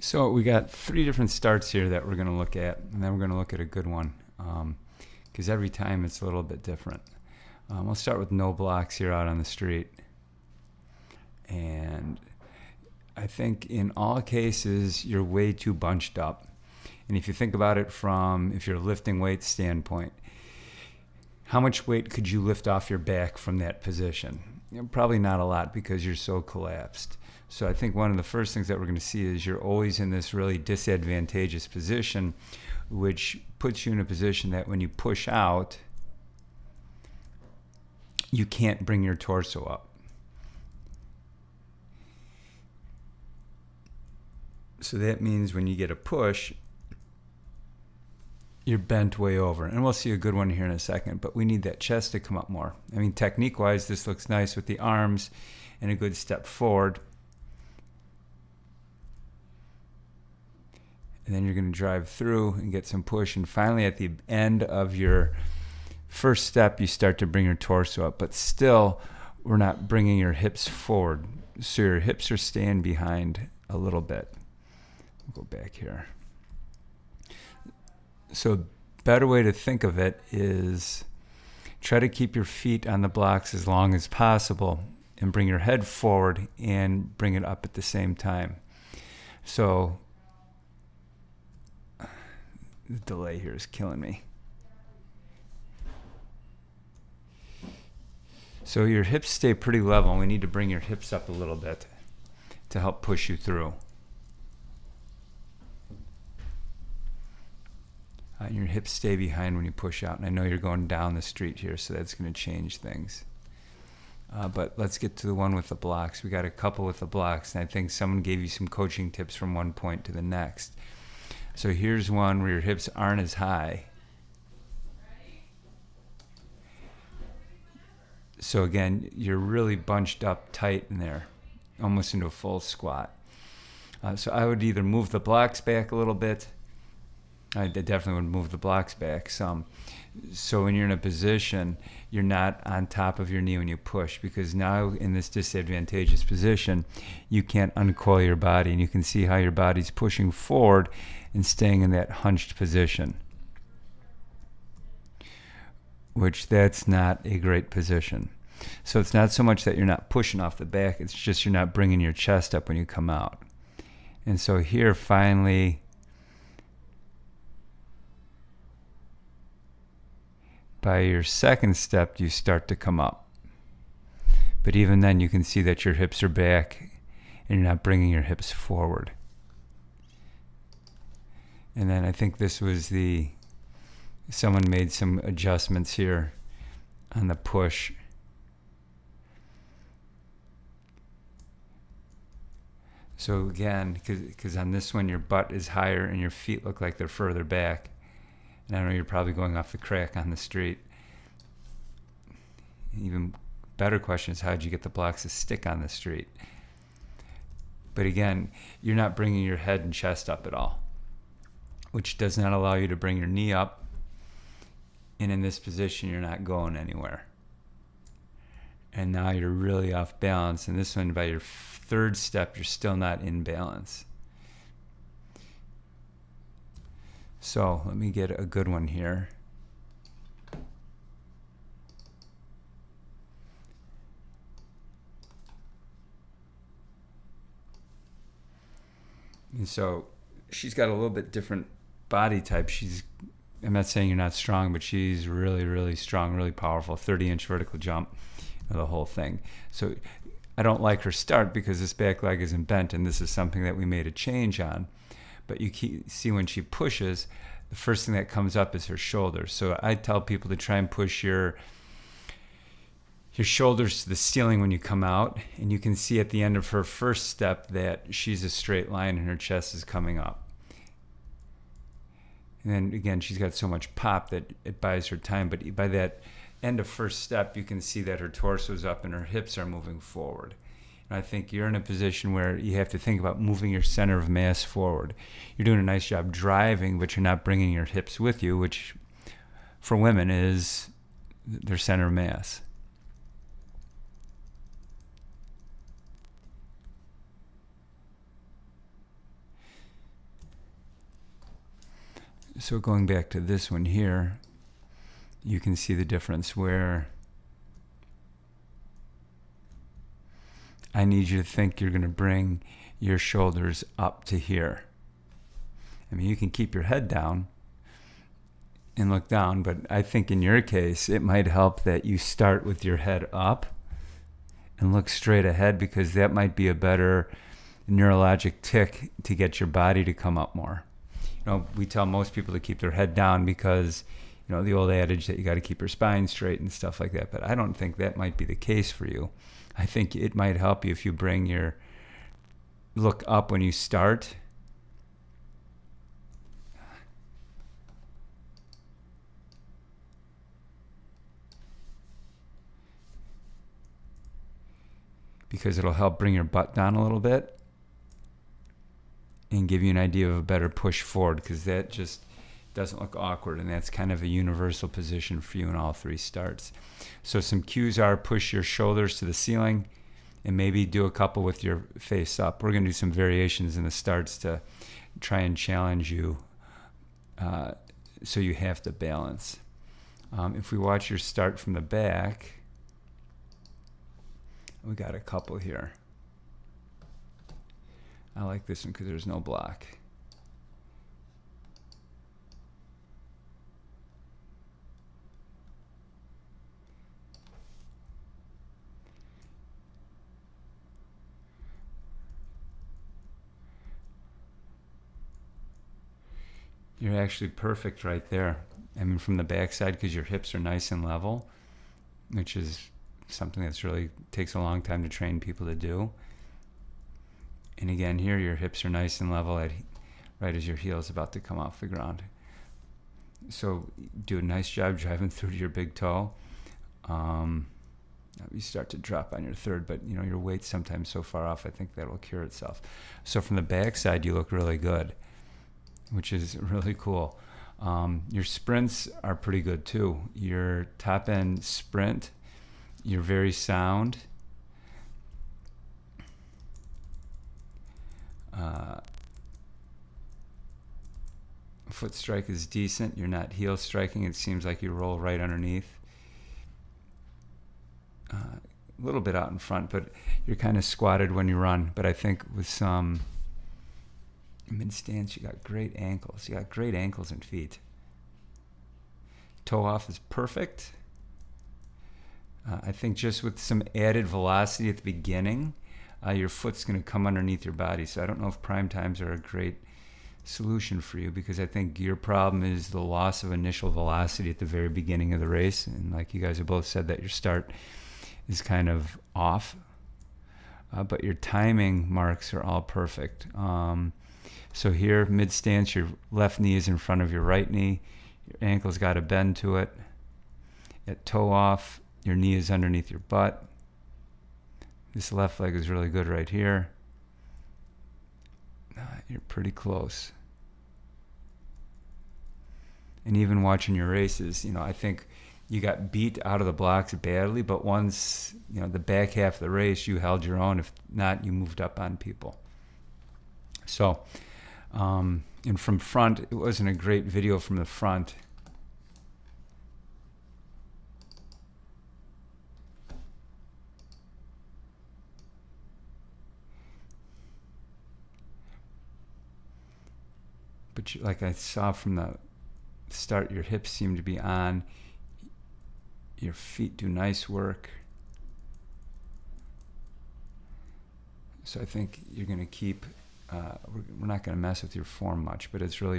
So we got 3 different starts here that we're going to look at, and then we're going to look at a good one, because every time it's a little bit different. We'll start with no blocks here out on the street. And I think in all cases, you're way too bunched up. And if you think about it from, if you're a lifting weight standpoint, how much weight could you lift off your back from that position? Probably not a lot because you're so collapsed. So I think one of the first things that we're going to see is you're always in this really disadvantageous position, which puts you in a position that when you push out, you can't bring your torso up. So that means when you get a push, you're bent way over. And we'll see a good one here in a second, but we need that chest to come up more. I mean, technique-wise, this looks nice with the arms and a good step forward. And then you're going to drive through and get some push. And finally, at the end of your first step, you start to bring your torso up. But still, we're not bringing your hips forward. So your hips are staying behind a little bit. We'll go back here. So a better way to think of it is try to keep your feet on the blocks as long as possible and bring your head forward and bring it up at the same time. So the delay here is killing me. So your hips stay pretty level, and we need to bring your hips up a little bit to help push you through. And your hips stay behind when you push out. And I know you're going down the street here, so that's going to change things. But let's get to the one with the blocks. We got a couple with the blocks, and I think someone gave you some coaching tips from one point to the next. So here's one where your hips aren't as high. So again, you're really bunched up tight in there, almost into a full squat. So I would either move the blocks back a little bit. I definitely would move the blocks back some. So when you're in a position, you're not on top of your knee when you push, because now in this disadvantageous position, you can't uncoil your body, and you can see how your body's pushing forward and staying in that hunched position, which that's not a great position. So it's not so much that you're not pushing off the back, it's just you're not bringing your chest up when you come out. And so here finally, by your second step, you start to come up. But even then, you can see that your hips are back and you're not bringing your hips forward. And then I think this was someone made some adjustments here on the push. So again, because on this one, your butt is higher and your feet look like they're further back. And I know you're probably going off the crack on the street. Even better question is, how did you get the blocks to stick on the street? But again, you're not bringing your head and chest up at all, which does not allow you to bring your knee up. And in this position, you're not going anywhere. And now you're really off balance. And this one, by your third step, you're still not in balance. So let me get a good one here. And so she's got a little bit different body type. I'm not saying you're not strong, but she's really, really strong, really powerful, 30-inch vertical jump, the whole thing. So I don't like her start because this back leg isn't bent, and this is something that we made a change on. But you see when she pushes, the first thing that comes up is her shoulders. So I tell people to try and push your shoulders to the ceiling when you come out. And you can see at the end of her first step that she's a straight line and her chest is coming up. And then again, she's got so much pop that it buys her time. But by that end of first step, you can see that her torso's up and her hips are moving forward. I think you're in a position where you have to think about moving your center of mass forward. You're doing a nice job driving, but you're not bringing your hips with you, which for women is their center of mass. So going back to this one here, you can see the difference where I need you to think you're going to bring your shoulders up to here. I mean, you can keep your head down and look down, but I think in your case, it might help that you start with your head up and look straight ahead, because that might be a better neurologic tick to get your body to come up more. You know, we tell most people to keep their head down because, you know, the old adage that you got to keep your spine straight and stuff like that. But I don't think that might be the case for you. I think it might help you if you bring your look up when you start. Because it'll help bring your butt down a little bit and give you an idea of a better push forward, because that just doesn't look awkward, and that's kind of a universal position for you in all three starts. So some cues are push your shoulders to the ceiling and maybe do a couple with your face up. We're going to do some variations in the starts to try and challenge you so you have to balance. If we watch your start from the back, we got a couple here. I like this one because there's no block. You're actually perfect right there. I mean, from the backside, because your hips are nice and level, which is something that's really takes a long time to train people to do. And again, here your hips are nice and level right as your heel is about to come off the ground. So do a nice job driving through to your big toe. You start to drop on your third, but you know your weight's sometimes so far off, I think that'll cure itself. So from the backside, you look really good, which is really cool. Your sprints are pretty good too. Your top end sprint, you're very sound. Foot strike is decent. You're not heel striking. It seems like you roll right underneath. A little bit out in front, but you're kind of squatted when you run. But I think with some mid stance, you got great ankles. You got great ankles and feet. Toe off is perfect. I think just with some added velocity at the beginning, your foot's going to come underneath your body. So I don't know if prime times are a great solution for you, because I think your problem is the loss of initial velocity at the very beginning of the race. And like you guys have both said, that your start is kind of off. But your timing marks are all perfect. So here, mid stance, your left knee is in front of your right knee. Your ankle's got a bend to it. At toe off, your knee is underneath your butt. This left leg is really good right here. You're pretty close. And even watching your races, you know, I think you got beat out of the blocks badly, but once, you know, the back half of the race, you held your own. If not, you moved up on people. So, and from front, it wasn't a great video from the front. But like I saw from the start, your hips seem to be on. Your feet do nice work. So I think you're going to keep, we're not going to mess with your form much, but it's really your